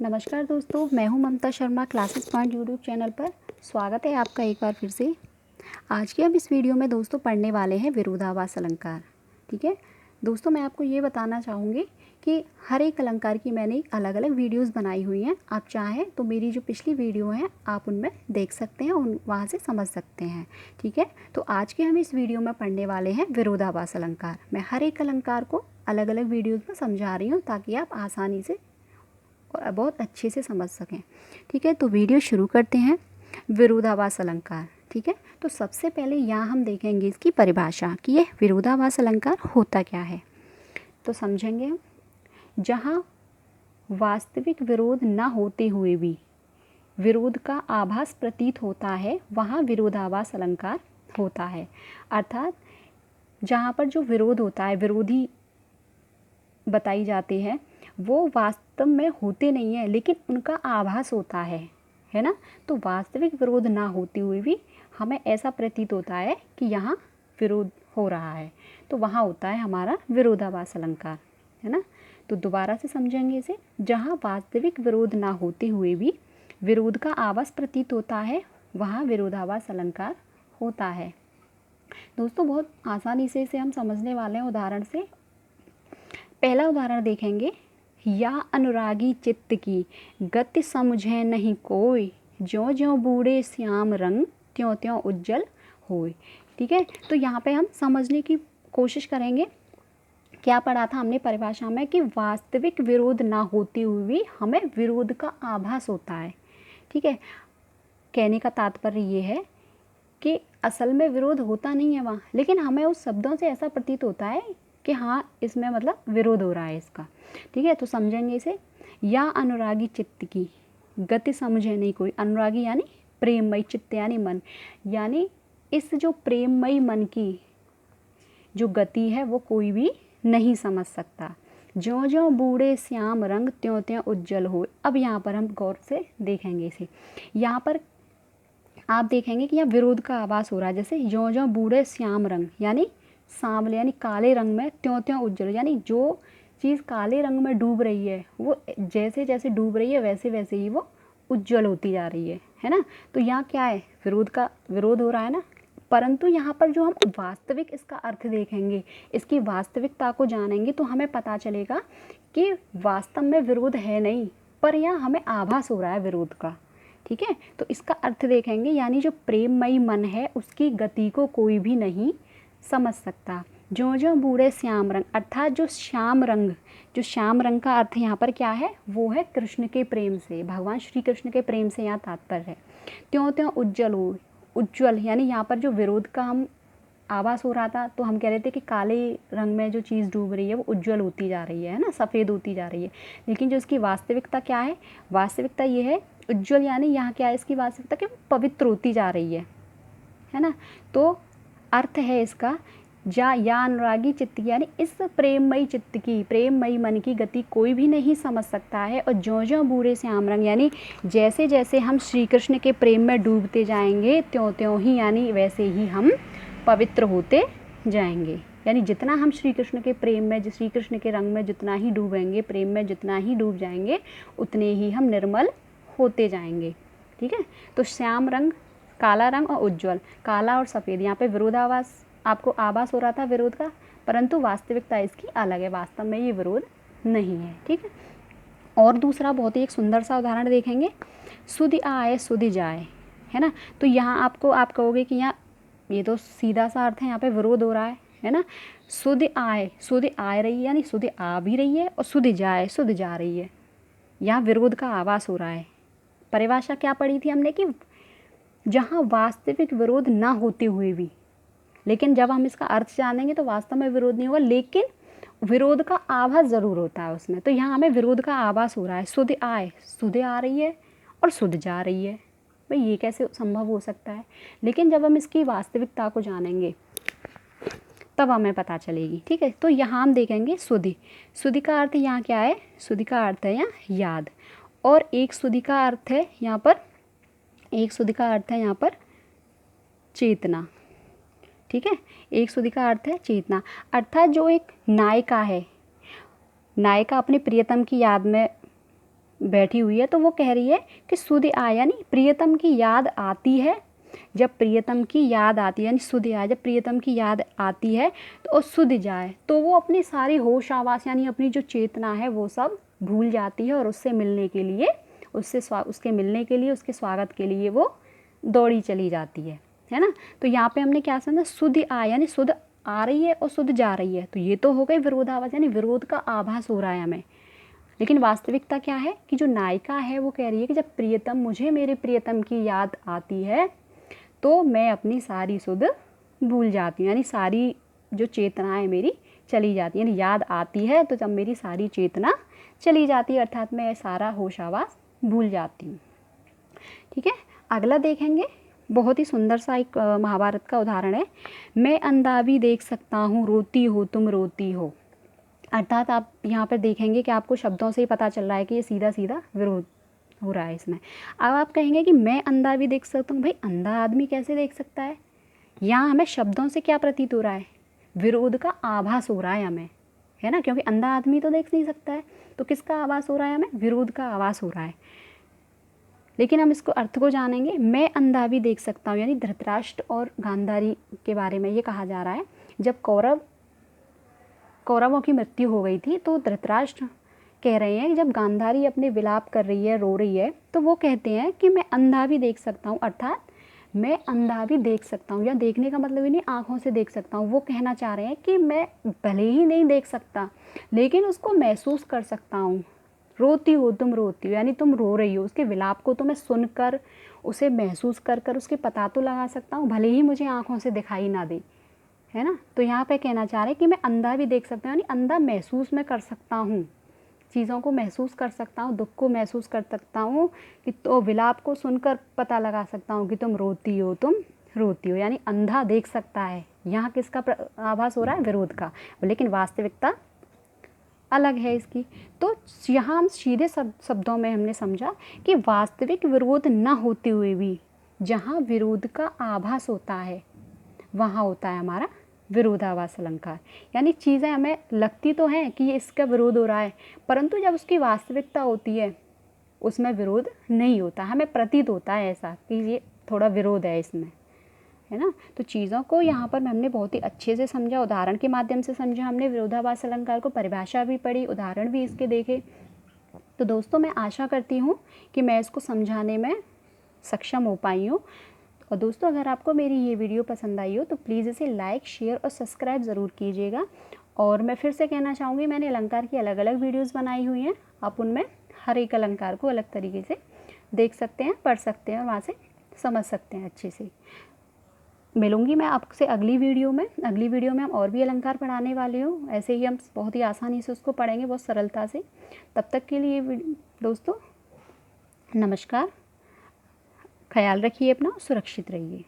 नमस्कार दोस्तों, मैं हूं Mamta Sharma classes point YouTube channel पर। स्वागत है आपका एक बार फिर से। आज के हम इस वीडियो में दोस्तों पढ़ने वाले हैं विरोधाभास अलंकार। ठीक है दोस्तों, मैं आपको ये बताना चाहूँगी कि हर एक अलंकार की मैंने अलग अलग वीडियोस बनाई हुई हैं। आप चाहें तो मेरी जो पिछली वीडियो हैं आप उनमें देख सकते हैं, उन वहाँ से समझ सकते हैं। ठीक है, तो आज के हम इस वीडियो में पढ़ने वाले हैं विरोधाभास अलंकार। मैं हर एक अलंकार को अलग अलग वीडियोज़ में समझा रही हूँ ताकि आप आसानी से और बहुत अच्छे से समझ सकें। ठीक है, तो वीडियो शुरू करते हैं। विरोधाभास अलंकार। ठीक है, तो सबसे पहले यहाँ हम देखेंगे इसकी परिभाषा कि यह विरोधाभास अलंकार होता क्या है। तो समझेंगे हम, जहाँ वास्तविक विरोध न होते हुए भी विरोध का आभास प्रतीत होता है वहाँ विरोधाभास अलंकार होता है। अर्थात जहाँ पर जो विरोध होता है, विरोधी बताई जाते हैं, वो वास्तव में होते नहीं हैं लेकिन उनका आभास होता है ना। तो वास्तविक विरोध ना होते हुए भी हमें ऐसा प्रतीत होता है कि यहाँ विरोध हो रहा है, तो वहाँ होता है हमारा विरोधाभास अलंकार, है ना। तो दोबारा से समझेंगे इसे। जहाँ वास्तविक विरोध ना होते हुए भी विरोध का आभास प्रतीत होता है वहाँ विरोधाभास अलंकार होता है। दोस्तों बहुत आसानी से इसे हम समझने वाले हैं उदाहरण से। पहला उदाहरण देखेंगे। या अनुरागी चित्त की गति समझे नहीं कोई, ज्यों ज्यों बूढ़े श्याम रंग त्यों त्यों उज्जवल होय। ठीक है, तो यहाँ पे हम समझने की कोशिश करेंगे। क्या पढ़ा था हमने परिभाषा में कि वास्तविक विरोध ना होते हुए भी हमें विरोध का आभास होता है। ठीक है, कहने का तात्पर्य ये है कि असल में विरोध होता नहीं है वहाँ, लेकिन हमें उस शब्दों से ऐसा प्रतीत होता है कि हाँ इसमें मतलब विरोध हो रहा है इसका। ठीक है, तो समझेंगे इसे। या अनुरागी चित्त की गति समझे नहीं कोई। अनुरागी यानी प्रेममयी, चित्त यानी मन, यानी इस जो प्रेममयी मन की जो गति है वो कोई भी नहीं समझ सकता। ज्यों ज्यों बूढ़े श्याम रंग त्यों त्यों उज्जवल हो। अब यहाँ पर हम गौर से देखेंगे इसे। यहाँ पर आप देखेंगे कि यहाँ विरोध का आभास हो रहा है। जैसे ज्यों ज्यों बूढ़े श्याम रंग यानी सांवले यानी काले रंग में, त्यों त्यों उज्जवल यानी जो चीज़ काले रंग में डूब रही है वो जैसे जैसे डूब रही है वैसे वैसे ही वो उज्जवल होती जा रही है ना। तो यहाँ क्या है, विरोध हो रहा है ना। परंतु यहाँ पर जो हम वास्तविक इसका अर्थ देखेंगे, इसकी वास्तविकता को जानेंगे तो हमें पता चलेगा कि वास्तव में विरोध है नहीं, पर यहाँ हमें आभास हो रहा है विरोध का। ठीक है, तो इसका अर्थ देखेंगे। यानी जो प्रेममयी मन है उसकी गति को कोई भी नहीं समझ सकता। ज्यों ज्यों बूढ़े श्याम रंग, अर्थात जो श्याम रंग का अर्थ यहाँ पर क्या है, वो है कृष्ण के प्रेम से, भगवान श्री कृष्ण के प्रेम से यहाँ तात्पर्य है। त्यों त्यों उज्जवल हो, उज्जवल यानी यहाँ पर जो विरोध का हम आभास हो रहा था तो हम कह रहे थे कि काले रंग में जो चीज़ डूब रही है वो उज्जवल होती जा रही है ना, सफ़ेद होती जा रही है। लेकिन जो इसकी वास्तविकता क्या है, वास्तविकता ये है उज्जवल यानी यहाँ क्या है इसकी वास्तविकता कि पवित्र होती जा रही है ना। तो अर्थ है इसका या अनुरागी चित्त की, यानी इस प्रेममयी चित्त की, प्रेममयी मन की गति कोई भी नहीं समझ सकता है। और ज्यों ज्यों बूढ़े श्याम रंग यानी जैसे जैसे हम श्री कृष्ण के प्रेम में डूबते जाएंगे त्यों त्यों ही यानी वैसे ही हम पवित्र होते जाएंगे। यानी जितना हम श्री कृष्ण के प्रेम में, श्री कृष्ण के रंग में जितना ही डूबेंगे, प्रेम में जितना ही डूब जाएंगे, उतने ही हम निर्मल होते जाएंगे। ठीक है, तो श्याम रंग, काला रंग और उज्जवल, काला और सफ़ेद, यहाँ पे विरोधाभास आपको आभास हो रहा था विरोध का, परंतु वास्तविकता इसकी अलग है, वास्तव में ये विरोध नहीं है। ठीक है, और दूसरा बहुत ही एक सुंदर सा उदाहरण देखेंगे। सुधि आए सुधि जाए, है ना। तो यहाँ आप कहोगे कि यहाँ ये तो सीधा सा अर्थ है, यहाँ पे विरोध हो रहा है ना। सुधि आ रही है यानी सुधि आ भी रही है, और सुधि जा रही है, यहाँ विरोध का आभास हो रहा है। परिभाषा क्या पढ़ी थी हमने कि जहाँ वास्तविक विरोध ना होते हुए भी, लेकिन जब हम इसका अर्थ जानेंगे तो वास्तव में विरोध नहीं होगा, लेकिन विरोध का आभास ज़रूर होता है उसमें। तो यहाँ हमें विरोध का आभास हो रहा है। सुध आ रही है और सुध जा रही है, भाई ये कैसे संभव हो सकता है। लेकिन जब हम इसकी वास्तविकता को जानेंगे तब हमें पता चलेगी। ठीक है, तो यहाँ हम देखेंगे सुधि का अर्थ यहाँ क्या है, सुधि का अर्थ है यहाँ याद, और एक सुधि का अर्थ है यहाँ पर चेतना। ठीक है, एक सुधि का अर्थ है चेतना, अर्थात जो एक नायिका है, नायिका अपने प्रियतम की याद में बैठी हुई है, तो वो कह रही है कि सुध आए, यानी प्रियतम की याद आती है। जब प्रियतम की याद आती है, यानी सुध आए, जब प्रियतम की याद आती है तो सुध जाए, तो वो अपनी सारी होश आवास यानी अपनी जो चेतना है वो सब भूल जाती है और उससे मिलने के लिए, उसके मिलने के लिए, उसके स्वागत के लिए वो दौड़ी चली जाती है ना। तो यहाँ पे हमने क्या समझा, सुध आए यानी सुध आ रही है और सुध जा रही है, तो ये तो हो गई विरोधाभास, यानी विरोध का आभास हो रहा है हमें। लेकिन वास्तविकता क्या है कि जो नायिका है वो कह रही है कि जब प्रियतम, मुझे मेरे प्रियतम की याद आती है तो मैं अपनी सारी सुध भूल जाती हूँ, यानी सारी जो चेतना है मेरी चली जाती है, यानी याद आती है तो जब मेरी सारी चेतना चली जाती है, अर्थात मैं सारा होश आवास भूल जाती हूँ। ठीक है, अगला देखेंगे, बहुत ही सुंदर सा एक महाभारत का उदाहरण है। मैं अंधा भी देख सकता हूँ, रोती हो तुम रोती हो। अर्थात आप यहाँ पर देखेंगे कि आपको शब्दों से ही पता चल रहा है कि ये सीधा सीधा विरोध हो रहा है इसमें। अब आप कहेंगे कि मैं अंधा भी देख सकता हूँ, भाई अंधा आदमी कैसे देख सकता है? यहाँ हमें शब्दों से क्या प्रतीत हो रहा है, विरोध का आभास हो रहा है हमें, है ना, क्योंकि अंधा आदमी तो देख नहीं सकता है, तो किसका आभास हो रहा है हमें, विरोध का आभास हो रहा है। लेकिन हम इसको अर्थ को जानेंगे, मैं अंधा भी देख सकता हूँ, यानी धृतराष्ट्र और गांधारी के बारे में ये कहा जा रहा है। जब कौरवों की मृत्यु हो गई थी तो धृतराष्ट्र कह रहे हैं, जब गांधारी अपने विलाप कर रही है, रो रही है, तो वो कहते हैं कि मैं अंधा भी देख सकता हूँ, अर्थात मैं अंधा भी देख सकता हूँ, या देखने का मतलब ही नहीं आँखों से देख सकता हूँ। वो कहना चाह रहे हैं कि मैं भले ही नहीं देख सकता लेकिन उसको महसूस कर सकता हूँ। रोती हो तुम रोती हो, यानी तुम रो रही हो, उसके विलाप को तो मैं सुनकर, उसे महसूस कर कर उसके पता तो लगा सकता हूँ, भले ही मुझे आँखों से दिखाई ना दे, है ना। तो यहाँ पे कहना चाह रहे हैं कि मैं अंधा भी देख सकता हूँ, यानी अंधा महसूस मैं कर सकता हूँ, चीज़ों को महसूस कर सकता हूँ, दुख को महसूस कर सकता हूँ, कि तो विलाप को सुनकर पता लगा सकता हूँ कि तुम रोती हो तुम रोती हो, यानी अंधा देख सकता है। यहाँ किसका आभास हो रहा है, विरोध का, लेकिन वास्तविकता अलग है इसकी। तो यहाँ हम सीधे शब्दों में हमने समझा कि वास्तविक विरोध न होते हुए भी जहाँ विरोध का आभास होता है वहाँ होता है हमारा विरोधाभास अलंकार। यानी चीज़ें हमें लगती तो हैं कि ये इसका विरोध हो रहा है, परंतु जब उसकी वास्तविकता होती है उसमें विरोध नहीं होता, हमें प्रतीत होता है ऐसा कि ये थोड़ा विरोध है इसमें, है ना। तो चीज़ों को यहाँ पर हमने बहुत ही अच्छे से समझा, उदाहरण के माध्यम से समझा हमने विरोधाभास अलंकार को, परिभाषा भी पढ़ी, उदाहरण भी इसके देखे। तो दोस्तों मैं आशा करती हूँ कि मैं इसको समझाने में सक्षम हो पाई हूँ। और दोस्तों अगर आपको मेरी ये वीडियो पसंद आई हो तो प्लीज़ इसे लाइक, शेयर और सब्सक्राइब ज़रूर कीजिएगा। और मैं फिर से कहना चाहूँगी, मैंने अलंकार की अलग अलग वीडियोस बनाई हुई हैं, आप उनमें हर एक अलंकार को अलग तरीके से देख सकते हैं, पढ़ सकते हैं और वहाँ से समझ सकते हैं अच्छे से। मिलूँगी मैं आपसे अगली वीडियो में। अगली वीडियो में हम और भी अलंकार पढ़ाने वाले हूँ, ऐसे ही हम बहुत ही आसानी से उसको पढ़ेंगे, बहुत सरलता से। तब तक के लिए दोस्तों नमस्कार, ख्याल रखिए अपना, सुरक्षित रहिए।